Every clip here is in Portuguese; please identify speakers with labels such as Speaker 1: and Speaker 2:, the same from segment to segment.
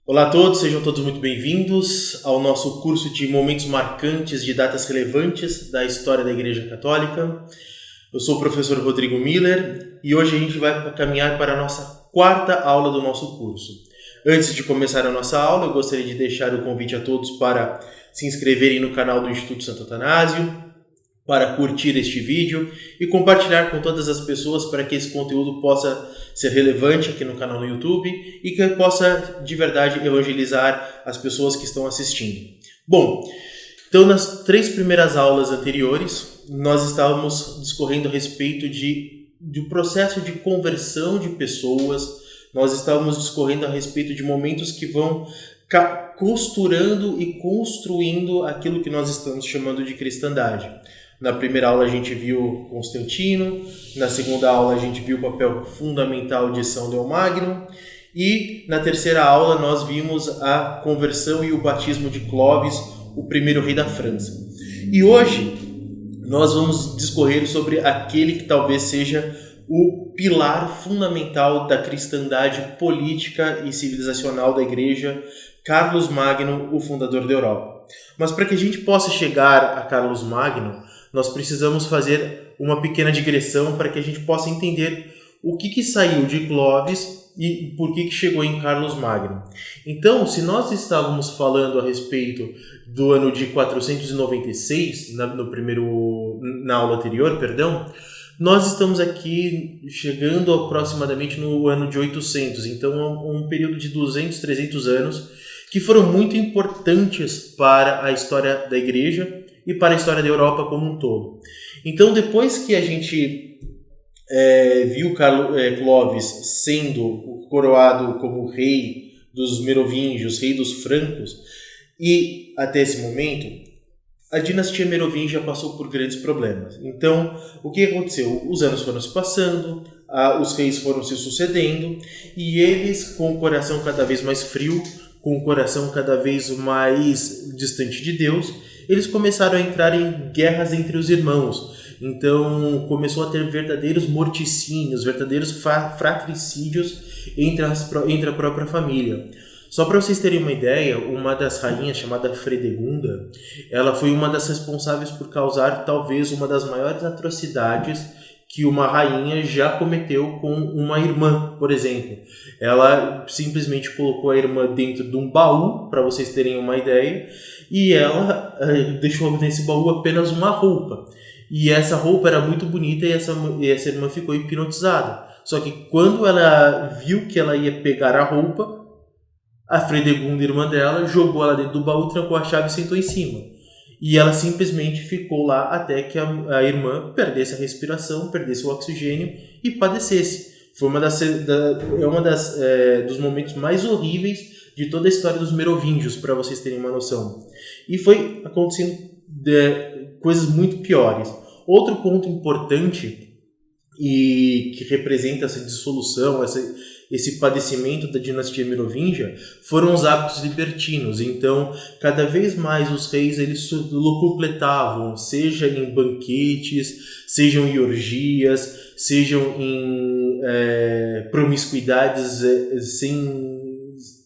Speaker 1: Olá a todos, sejam todos muito bem-vindos ao nosso curso de Momentos Marcantes de Datas Relevantes da História da Igreja Católica. Eu sou o professor Rodrigo Miller e hoje a gente vai caminhar para a nossa quarta aula do nosso curso. Antes de começar a nossa aula, eu gostaria de deixar o convite a todos para se inscreverem no canal do Instituto Santo Atanásio, para curtir este vídeo e compartilhar com todas as pessoas para que esse conteúdo possa ser relevante aqui no canal no YouTube e que possa de verdade evangelizar as pessoas que estão assistindo. Bom, então nas 3 primeiras aulas anteriores nós estávamos discorrendo a respeito do processo de conversão de pessoas, nós estávamos discorrendo a respeito de momentos que vão costurando e construindo aquilo que nós estamos chamando de cristandade. Na primeira aula a gente viu Constantino, na segunda aula a gente viu o papel fundamental de São Leomagno e na terceira aula nós vimos a conversão e o batismo de Clovis, o primeiro rei da França. E hoje nós vamos discorrer sobre aquele que talvez seja o pilar fundamental da cristandade política e civilizacional da Igreja, Carlos Magno, o fundador da Europa. Mas para que a gente possa chegar a Carlos Magno, nós precisamos fazer uma pequena digressão para que a gente possa entender o que saiu de Clovis e por que chegou em Carlos Magno. Então, se nós estávamos falando a respeito do ano de 496, na aula anterior, nós estamos aqui chegando aproximadamente no ano de 800, então um período de 200, 300 anos que foram muito importantes para a história da Igreja e para a história da Europa como um todo. Então, depois que a gente viu Clovis sendo coroado como rei dos Merovingios, rei dos Francos, e até esse momento, a dinastia Merovingia passou por grandes problemas. Então, o que aconteceu? Os anos foram se passando, os reis foram se sucedendo, e eles, com o coração cada vez mais frio, com o coração cada vez mais distante de Deus, eles começaram a entrar em guerras entre os irmãos. Então começou a ter verdadeiros morticínios, verdadeiros fratricídios entre a própria família. Só para vocês terem uma ideia, uma das rainhas, chamada Fredegunda, ela foi uma das responsáveis por causar talvez uma das maiores atrocidades que uma rainha já cometeu com uma irmã, por exemplo. Ela simplesmente colocou a irmã dentro de um baú, para vocês terem uma ideia, e ela deixou nesse baú apenas uma roupa. E essa roupa era muito bonita e essa irmã ficou hipnotizada. Só que quando ela viu que ela ia pegar a roupa, a Fredegunda, irmã dela, jogou ela dentro do baú, trancou a chave e sentou em cima. E ela simplesmente ficou lá até que a irmã perdesse a respiração, perdesse o oxigênio e padecesse. Foi dos momentos mais horríveis de toda a história dos Merovingios, para vocês terem uma noção. E foi acontecendo coisas muito piores. Outro ponto importante e que representa essa dissolução, esse padecimento da dinastia Merovingia, foram os hábitos libertinos. Então, cada vez mais os reis eles locupletavam, seja em banquetes, sejam em orgias, sejam em promiscuidades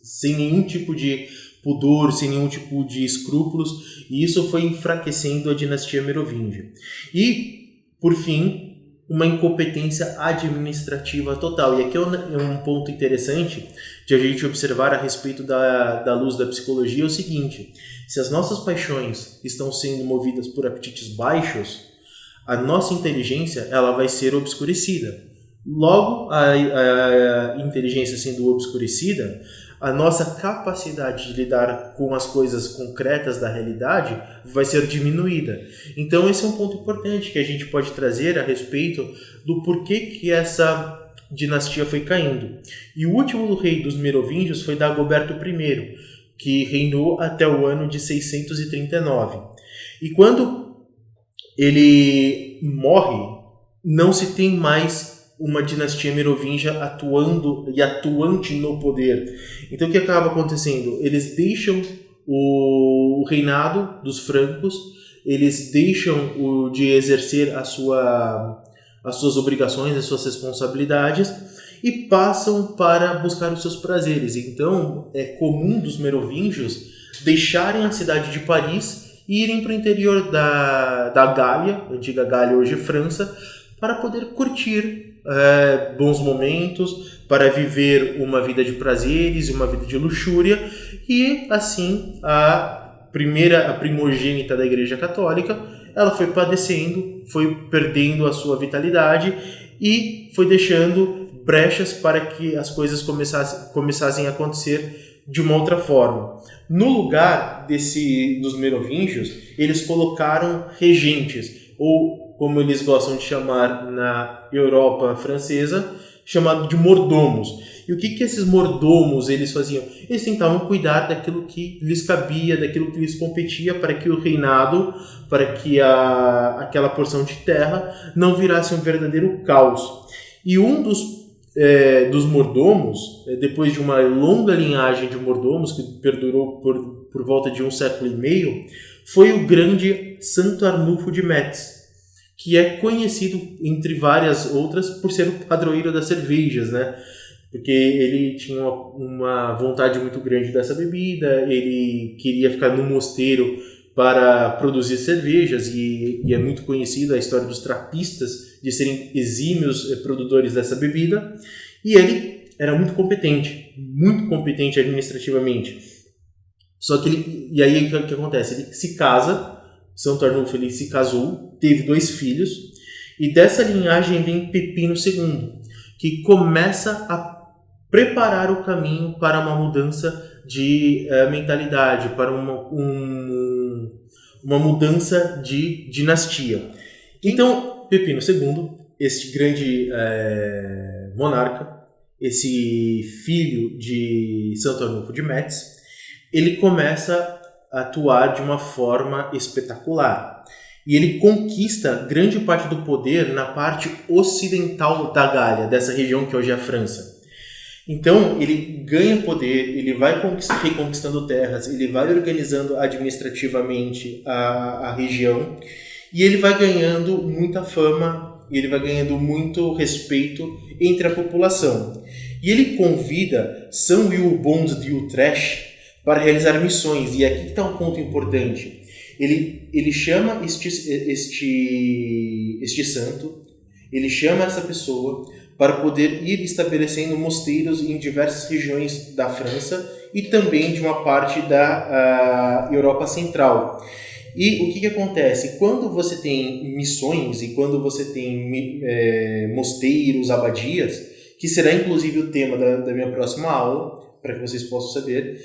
Speaker 1: sem nenhum tipo de pudor, sem nenhum tipo de escrúpulos, e isso foi enfraquecendo a dinastia Merovingia. E, por fim, uma incompetência administrativa total. E aqui é um ponto interessante de a gente observar a respeito da luz da psicologia, é o seguinte: se as nossas paixões estão sendo movidas por apetites baixos, a nossa inteligência ela vai ser obscurecida. Logo, a inteligência sendo obscurecida, a nossa capacidade de lidar com as coisas concretas da realidade vai ser diminuída. Então esse é um ponto importante que a gente pode trazer a respeito do porquê que essa dinastia foi caindo. E o último rei dos Merovingios foi Dagoberto I, que reinou até o ano de 639. E quando ele morre, não se tem mais uma dinastia merovingia atuante no poder. Então o que acaba acontecendo? Eles deixam o reinado dos francos, eles deixam de exercer as suas obrigações, as suas responsabilidades, e passam para buscar os seus prazeres. Então, é comum dos merovingios deixarem a cidade de Paris e irem para o interior da Gália, antiga Gália, hoje França, para poder curtir bons momentos, para viver uma vida de prazeres, uma vida de luxúria, e assim a primogênita da Igreja Católica, ela foi padecendo, foi perdendo a sua vitalidade e foi deixando brechas para que as coisas começassem a acontecer de uma outra forma. No lugar dos merovingios, eles colocaram regentes, ou como eles gostam de chamar na Europa francesa, chamado de mordomos. E o que esses mordomos eles faziam? Eles tentavam cuidar daquilo que lhes cabia, daquilo que lhes competia, para que o reinado, para que aquela porção de terra não virasse um verdadeiro caos. E um dos mordomos, depois de uma longa linhagem de mordomos, que perdurou por volta de 1,5 séculos, foi o grande Santo Arnulfo de Metz, que é conhecido, entre várias outras, por ser o padroeiro das cervejas, né? Porque ele tinha uma vontade muito grande dessa bebida, ele queria ficar no mosteiro para produzir cervejas, e é muito conhecida a história dos trapistas de serem exímios produtores dessa bebida, e ele era muito competente administrativamente. Só que e aí o que acontece? Ele se casa, Santo Arnulfo ele se casou, teve 2 filhos, e dessa linhagem vem Pepino II, que começa a preparar o caminho para uma mudança de mentalidade, para uma mudança de dinastia. Então, Pepino II, este grande monarca, esse filho de Santo Arnulfo de Metz, ele começa a atuar de uma forma espetacular. E ele conquista grande parte do poder na parte ocidental da Gália, dessa região que hoje é a França. Então, ele ganha poder, ele vai reconquistando terras, ele vai organizando administrativamente a região, e ele vai ganhando muita fama, ele vai ganhando muito respeito entre a população. E ele convida São Wilbond de Utrecht para realizar missões, e aqui está um ponto importante. Ele chama este santo, ele chama essa pessoa para poder ir estabelecendo mosteiros em diversas regiões da França e também de uma parte da Europa Central. E o que acontece? Quando você tem missões e quando você tem mosteiros, abadias, que será inclusive o tema da minha próxima aula, para que vocês possam saber,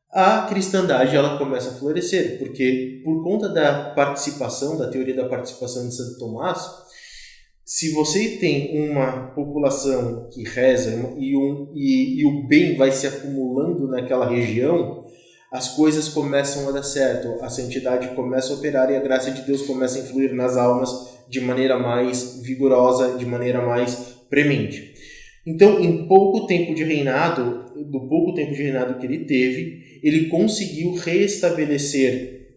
Speaker 1: a cristandade ela começa a florescer, porque por conta da teoria da participação de Santo Tomás, se você tem uma população que reza e o bem vai se acumulando naquela região, as coisas começam a dar certo, a santidade começa a operar e a graça de Deus começa a influir nas almas de maneira mais vigorosa, de maneira mais premente. Então, do pouco tempo de reinado que ele teve, ele conseguiu reestabelecer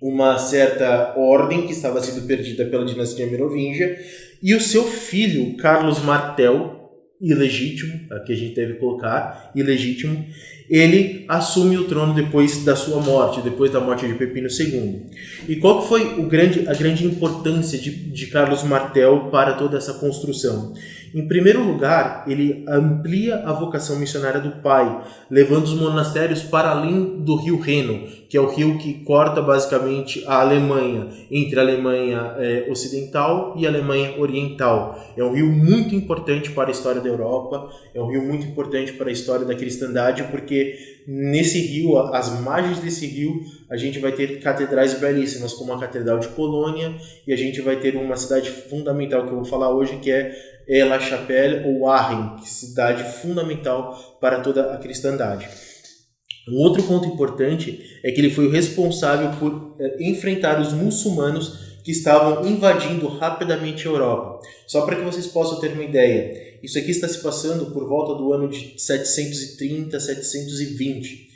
Speaker 1: uma certa ordem que estava sendo perdida pela dinastia merovingia, e o seu filho, Carlos Martel, ilegítimo, aqui a gente deve colocar, ilegítimo, ele assume o trono depois da sua morte, depois da morte de Pepino II. E qual que foi a grande importância de Carlos Martel para toda essa construção? Em primeiro lugar, ele amplia a vocação missionária do pai, levando os monastérios para além do rio Reno, que é o rio que corta basicamente a Alemanha, entre a Alemanha ocidental e a Alemanha oriental. É um rio muito importante para a história da Europa, é um rio muito importante para a história da cristandade, porque nesse rio, às margens desse rio, a gente vai ter catedrais belíssimas, como a Catedral de Colônia, e a gente vai ter uma cidade fundamental que eu vou falar hoje, que é La Chapelle ou Aachen, cidade fundamental para toda a cristandade. Um outro ponto importante é que ele foi o responsável por enfrentar os muçulmanos que estavam invadindo rapidamente a Europa. Só para que vocês possam ter uma ideia, isso aqui está se passando por volta do ano de 730, 720,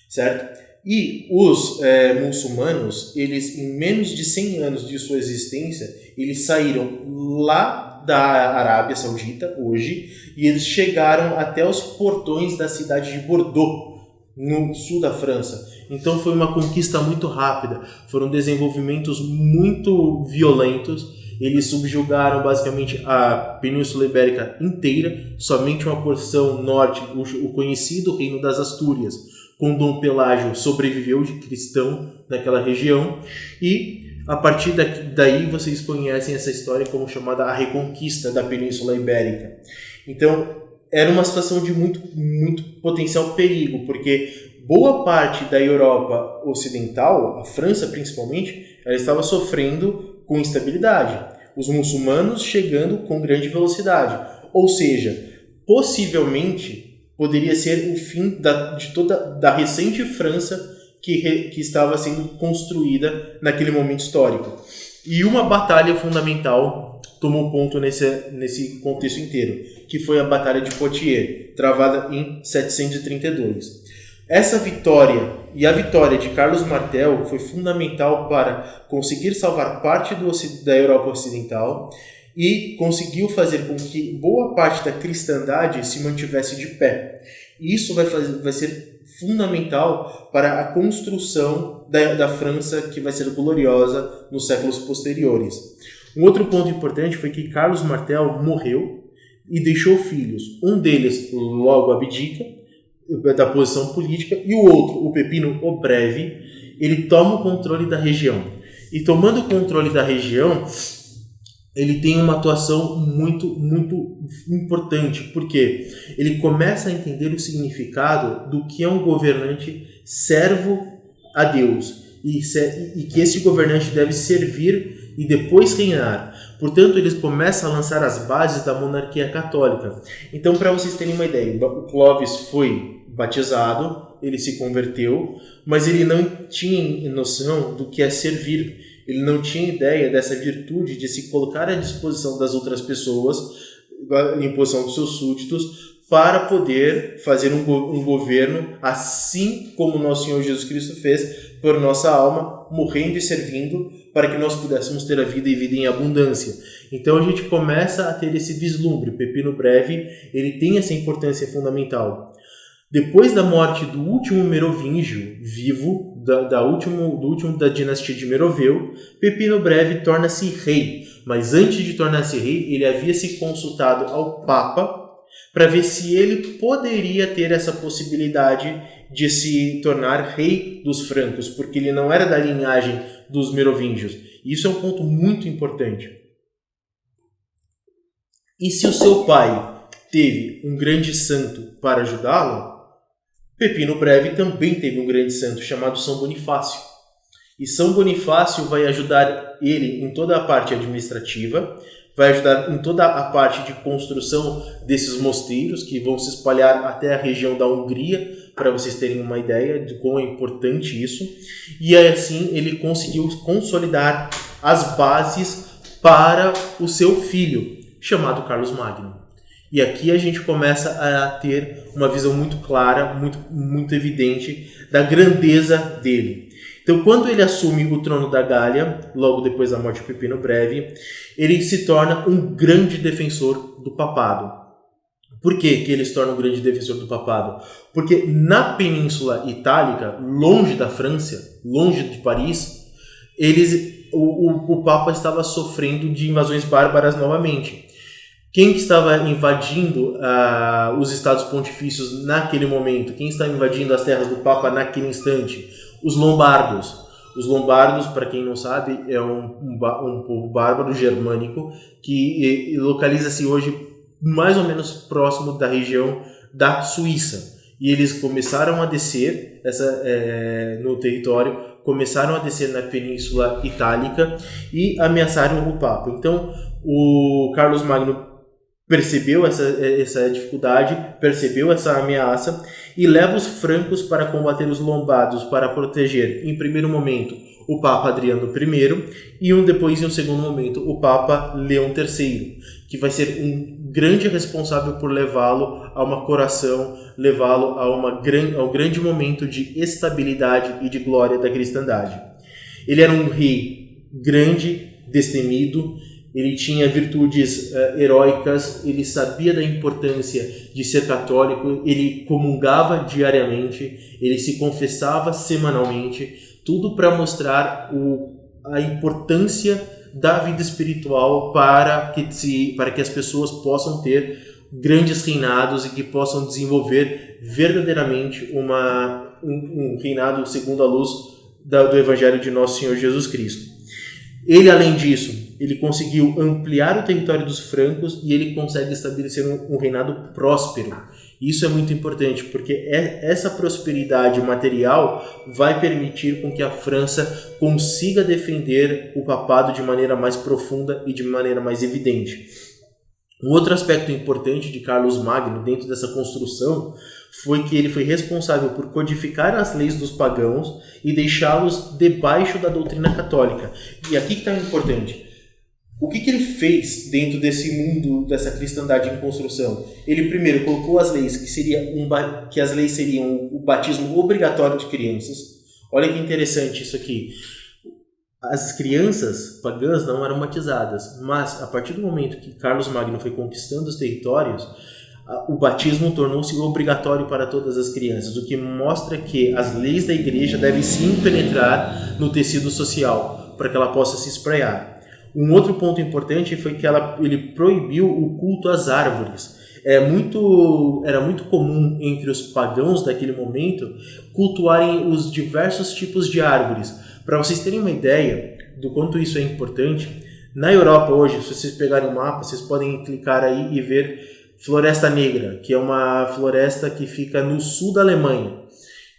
Speaker 1: certo? E os muçulmanos, eles em menos de 100 anos de sua existência, eles saíram lá da Arábia Saudita, hoje, e eles chegaram até os portões da cidade de Bordeaux, no sul da França. Então foi uma conquista muito rápida, foram desenvolvimentos muito violentos. Eles subjugaram basicamente a Península Ibérica inteira, somente uma porção norte, o conhecido Reino das Astúrias, com Dom Pelágio sobreviveu de cristão naquela região, e a partir daí vocês conhecem essa história como chamada a Reconquista da Península Ibérica. Então era uma situação de muito potencial perigo, porque boa parte da Europa Ocidental, a França principalmente, ela estava sofrendo com instabilidade. Os muçulmanos chegando com grande velocidade. Ou seja, possivelmente poderia ser o fim de toda da recente França que estava sendo construída naquele momento histórico. E uma batalha fundamental tomou ponto nesse contexto inteiro, que foi a Batalha de Poitiers, travada em 732. Essa vitória e a vitória de Carlos Martel foi fundamental para conseguir salvar parte da Europa Ocidental e conseguiu fazer com que boa parte da cristandade se mantivesse de pé. Isso vai ser fundamental para a construção da França, que vai ser gloriosa nos séculos posteriores. Um outro ponto importante foi que Carlos Martel morreu e deixou filhos. Um deles logo abdica da posição política, e o outro, o Pepino o Breve, ele toma o controle da região. E tomando o controle da região, ele tem uma atuação muito importante, porque ele começa a entender o significado do que é um governante servo a Deus, e que esse governante deve servir e depois reinar. Portanto, eles começam a lançar as bases da monarquia católica. Então, para vocês terem uma ideia, o Clovis foi batizado, ele se converteu, mas ele não tinha noção do que é servir. Ele não tinha ideia dessa virtude de se colocar à disposição das outras pessoas, em posição dos seus súditos, para poder fazer um governo assim como nosso Senhor Jesus Cristo fez por nossa alma, morrendo e servindo, para que nós pudéssemos ter a vida e vida em abundância. Então a gente começa a ter esse vislumbre. Pepino Breve, ele tem essa importância fundamental. Depois da morte do último merovingio vivo, do último da dinastia de Meroveu, Pepino Breve torna-se rei. Mas antes de tornar-se rei, ele havia se consultado ao Papa para ver se ele poderia ter essa possibilidade de se tornar rei dos francos, porque ele não era da linhagem dos merovingios. Isso é um ponto muito importante. E se o seu pai teve um grande santo para ajudá-lo, Pepino Breve também teve um grande santo chamado São Bonifácio. E São Bonifácio vai ajudar ele em toda a parte administrativa, vai ajudar em toda a parte de construção desses mosteiros que vão se espalhar até a região da Hungria, para vocês terem uma ideia de como é importante isso. E assim ele conseguiu consolidar as bases para o seu filho, chamado Carlos Magno. E aqui a gente começa a ter uma visão muito clara, muito evidente da grandeza dele. Então, quando ele assume o trono da Gália, logo depois da morte de Pepino Breve, ele se torna um grande defensor do papado. Por que ele se torna um grande defensor do papado? Porque na Península Itálica, longe da França, longe de Paris, o Papa estava sofrendo de invasões bárbaras novamente. Quem que estava invadindo os estados pontifícios naquele momento? Quem estava invadindo as terras do Papa naquele instante? Os lombardos. Os lombardos, para quem não sabe, é um povo bárbaro germânico que localiza-se hoje mais ou menos próximo da região da Suíça. E eles começaram a descer no território, começaram a descer na Península Itálica e ameaçaram o Papa. Então, o Carlos Magno percebeu essa dificuldade, percebeu essa ameaça e leva os francos para combater os lombardos, para proteger, em primeiro momento, o Papa Adriano I e depois, em um segundo momento, o Papa Leão III, que vai ser um grande responsável por levá-lo a uma coroação, levá-lo a um grande momento de estabilidade e de glória da cristandade. Ele era um rei grande, destemido, ele tinha virtudes heróicas, ele sabia da importância de ser católico, ele comungava diariamente, ele se confessava semanalmente, tudo para mostrar a importância da vida espiritual para que as pessoas possam ter grandes reinados e que possam desenvolver verdadeiramente um reinado segundo a luz do Evangelho de Nosso Senhor Jesus Cristo. Ele, além disso, ele conseguiu ampliar o território dos francos e ele consegue estabelecer um reinado próspero. Isso é muito importante, porque essa prosperidade material vai permitir com que a França consiga defender o papado de maneira mais profunda e de maneira mais evidente. Um outro aspecto importante de Carlos Magno dentro dessa construção foi que ele foi responsável por codificar as leis dos pagãos e deixá-los debaixo da doutrina católica. E aqui que está importante. O que ele fez dentro desse mundo, dessa cristandade em construção? Ele primeiro colocou as leis que as leis seriam o batismo obrigatório de crianças. Olha que interessante isso aqui. As crianças pagãs não eram batizadas, mas a partir do momento que Carlos Magno foi conquistando os territórios, o batismo tornou-se obrigatório para todas as crianças, o que mostra que as leis da igreja devem sim penetrar no tecido social para que ela possa se espraiar. Um outro ponto importante foi que ele proibiu o culto às árvores. Era muito comum entre os pagãos daquele momento cultuarem os diversos tipos de árvores. Para vocês terem uma ideia do quanto isso é importante, na Europa hoje, se vocês pegarem o mapa, vocês podem clicar aí e ver Floresta Negra, que é uma floresta que fica no sul da Alemanha.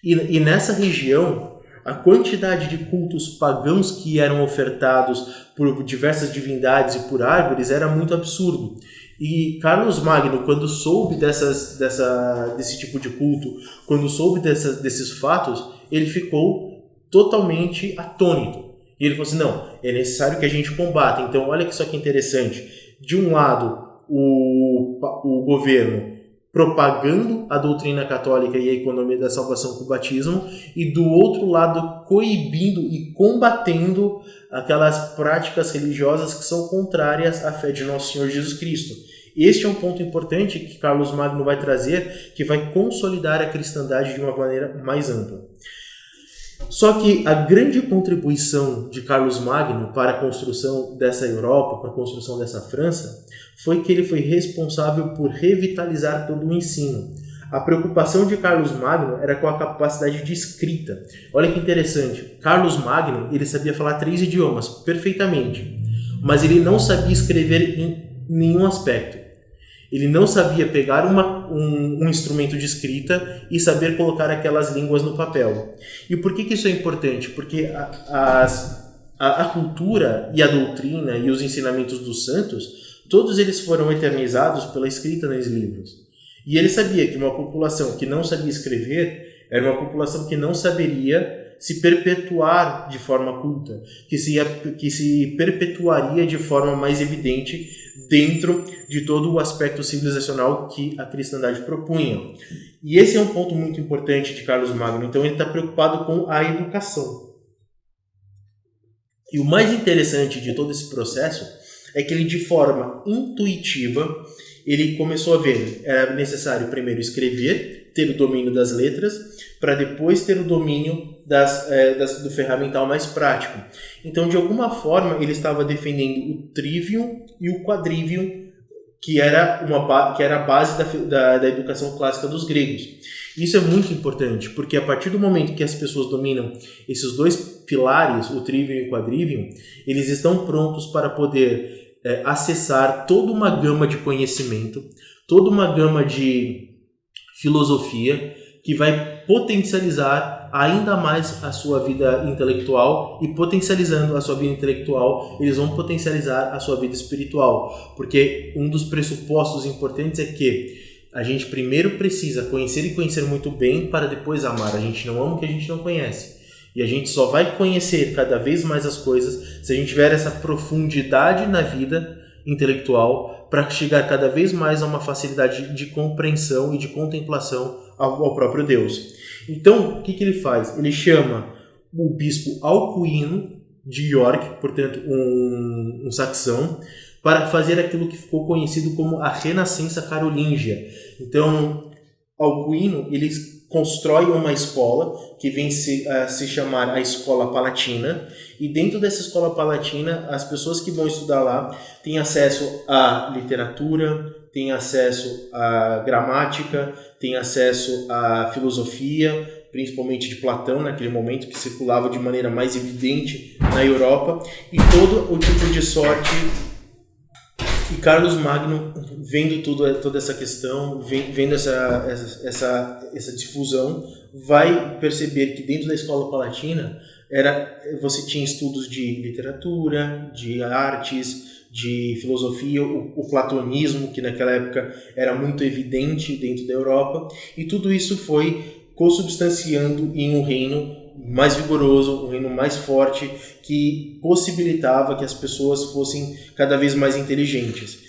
Speaker 1: E nessa região, a quantidade de cultos pagãos que eram ofertados por diversas divindades e por árvores era muito absurdo. E Carlos Magno, quando soube desse tipo de culto, quando soube desses fatos, ele ficou totalmente atônito. E ele falou assim, não, é necessário que a gente combata. Então, olha que isso aqui é interessante. De um lado, o governo propagando a doutrina católica e a economia da salvação com o batismo, e do outro lado coibindo e combatendo aquelas práticas religiosas que são contrárias à fé de Nosso Senhor Jesus Cristo. Este é um ponto importante que Carlos Magno vai trazer, que vai consolidar a cristandade de uma maneira mais ampla. Só que a grande contribuição de Carlos Magno para a construção dessa Europa, para a construção dessa França, foi que ele foi responsável por revitalizar todo o ensino. A preocupação de Carlos Magno era com a capacidade de escrita. Olha que interessante, Carlos Magno ele sabia falar 3 idiomas perfeitamente, mas ele não sabia escrever em nenhum aspecto. Ele não sabia pegar um instrumento de escrita e saber colocar aquelas línguas no papel. E por que isso é importante? Porque a cultura e a doutrina e os ensinamentos dos santos, todos eles foram eternizados pela escrita nos livros. E ele sabia que uma população que não sabia escrever era uma população que não saberia se perpetuar de forma culta, que se perpetuaria de forma mais evidente dentro de todo o aspecto civilizacional que a cristandade propunha. E esse é um ponto muito importante de Carlos Magno. Então ele está preocupado com a educação. E o mais interessante de todo esse processo é que ele, de forma intuitiva, ele começou a ver, era necessário primeiro escrever, ter o domínio das letras, para depois ter o domínio do ferramental mais prático. Então, de alguma forma, ele estava defendendo o trivium e o quadrivium, que era a base da educação clássica dos gregos. Isso é muito importante, porque a partir do momento que as pessoas dominam esses dois pilares, o trivium e o quadrivium, eles estão prontos para poder acessar toda uma gama de conhecimento, toda uma gama de filosofia que vai potencializar ainda mais a sua vida intelectual, e potencializando a sua vida intelectual, eles vão potencializar a sua vida espiritual, porque um dos pressupostos importantes é que a gente primeiro precisa conhecer e conhecer muito bem para depois amar. A gente não ama o que a gente não conhece. E a gente só vai conhecer cada vez mais as coisas se a gente tiver essa profundidade na vida intelectual para chegar cada vez mais a uma facilidade de compreensão e de contemplação ao próprio Deus. Então, o que ele faz? Ele chama o bispo Alcuino de York, portanto um saxão, para fazer aquilo que ficou conhecido como a Renascença Carolíngia. Então, Alcuino, ele constrói uma escola que vem se chamar a Escola Palatina, e dentro dessa Escola Palatina, as pessoas que vão estudar lá têm acesso à literatura, têm acesso à gramática, têm acesso à filosofia, principalmente de Platão, naquele momento, que circulava de maneira mais evidente na Europa, e todo o tipo de sorte. E Carlos Magno, vendo toda essa questão, vendo essa difusão, vai perceber que dentro da Escola Palatina você tinha estudos de literatura, de artes, de filosofia, o platonismo, que naquela época era muito evidente dentro da Europa, e tudo isso foi consubstanciando em um reino mais vigoroso, um reino mais forte, que possibilitava que as pessoas fossem cada vez mais inteligentes.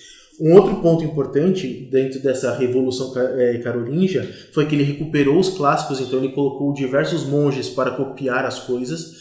Speaker 1: Um outro ponto importante dentro dessa Revolução Carolíngia foi que ele recuperou os clássicos, então ele colocou diversos monges para copiar as coisas,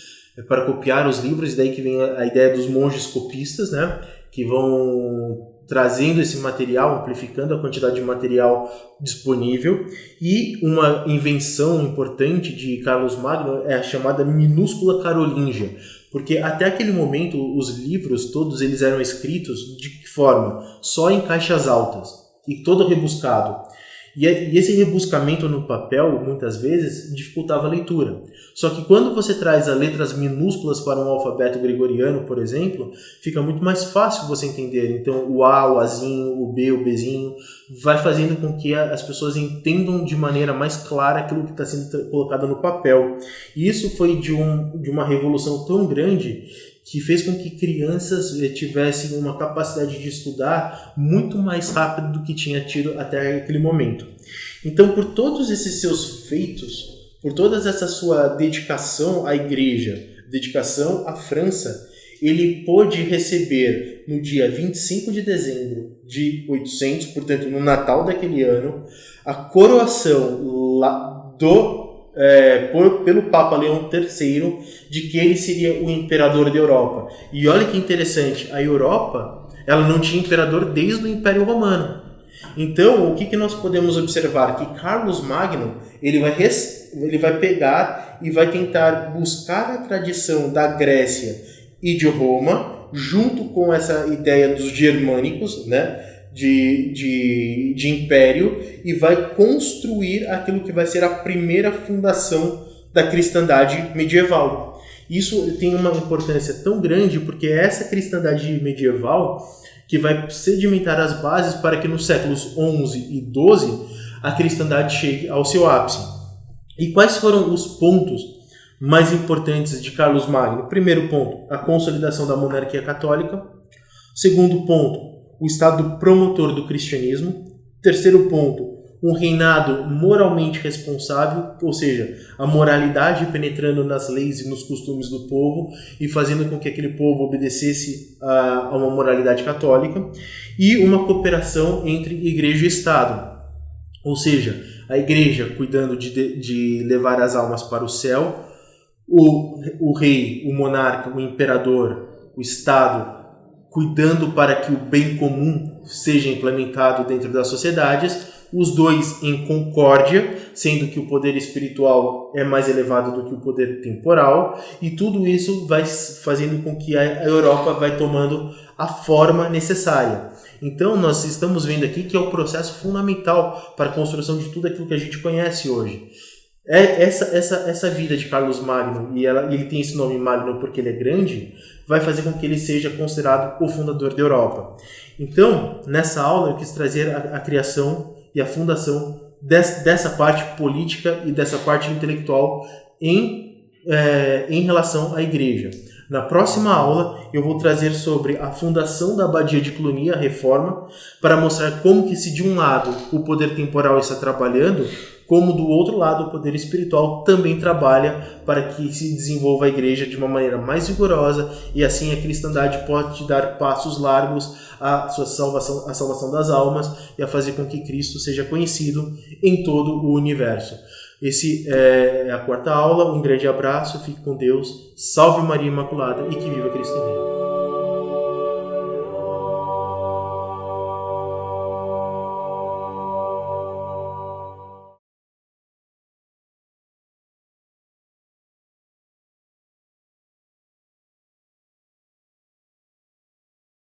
Speaker 1: para copiar os livros, e daí que vem a ideia dos monges copistas, né, que vão trazendo esse material, amplificando a quantidade de material disponível. E uma invenção importante de Carlos Magno é a chamada minúscula carolíngia, porque até aquele momento os livros todos eles eram escritos de que forma? Só em caixas altas e todo rebuscado. E esse rebuscamento no papel, muitas vezes, dificultava a leitura. Só que quando você traz as letras minúsculas para um alfabeto gregoriano, por exemplo, fica muito mais fácil você entender. Então, o A, o Azinho, o B, o Bzinho, vai fazendo com que as pessoas entendam de maneira mais clara aquilo que está sendo colocado no papel. E isso foi de uma revolução tão grande que fez com que crianças tivessem uma capacidade de estudar muito mais rápido do que tinha tido até aquele momento. Então, por todos esses seus feitos, por toda essa sua dedicação à igreja, dedicação à França, ele pôde receber no dia 25 de dezembro de 800, portanto no Natal daquele ano, a coroação pelo Papa Leão III de que ele seria o imperador da Europa. E olha que interessante, a Europa ela não tinha imperador desde o Império Romano. Então, o que nós podemos observar? Que Carlos Magno ele vai pegar e vai tentar buscar a tradição da Grécia e de Roma, junto com essa ideia dos germânicos, né? De império, e vai construir aquilo que vai ser a primeira fundação da cristandade medieval. Isso tem uma importância tão grande porque é essa cristandade medieval que vai sedimentar as bases para que nos séculos XI e XII a cristandade chegue ao seu ápice. E quais foram os pontos mais importantes de Carlos Magno? Primeiro ponto, a consolidação da monarquia católica. Segundo ponto, o estado promotor do cristianismo. Terceiro ponto, um reinado moralmente responsável, ou seja, a moralidade penetrando nas leis e nos costumes do povo e fazendo com que aquele povo obedecesse a uma moralidade católica, e uma cooperação entre igreja e Estado, ou seja, a igreja cuidando de levar as almas para o céu, o rei, o monarca, o imperador, o Estado cuidando para que o bem comum seja implementado dentro das sociedades, os dois em concórdia, sendo que o poder espiritual é mais elevado do que o poder temporal, e tudo isso vai fazendo com que a Europa vai tomando a forma necessária. Então, nós estamos vendo aqui que é o processo fundamental para a construção de tudo aquilo que a gente conhece hoje. Essa vida de Carlos Magno, e ele tem esse nome Magno porque ele é grande, vai fazer com que ele seja considerado o fundador da Europa. Então, nessa aula eu quis trazer a criação e a fundação dessa parte política e dessa parte intelectual em relação à igreja. Na próxima aula eu vou trazer sobre a fundação da Abadia de Cluny, a reforma, para mostrar como que se de um lado o poder temporal está trabalhando, como do outro lado o poder espiritual também trabalha para que se desenvolva a igreja de uma maneira mais vigorosa, e assim a cristandade pode dar passos largos à sua salvação, à salvação das almas, e a fazer com que Cristo seja conhecido em todo o universo. Esse é a quarta aula, um grande abraço, fique com Deus, salve Maria Imaculada e que viva Cristo Rei.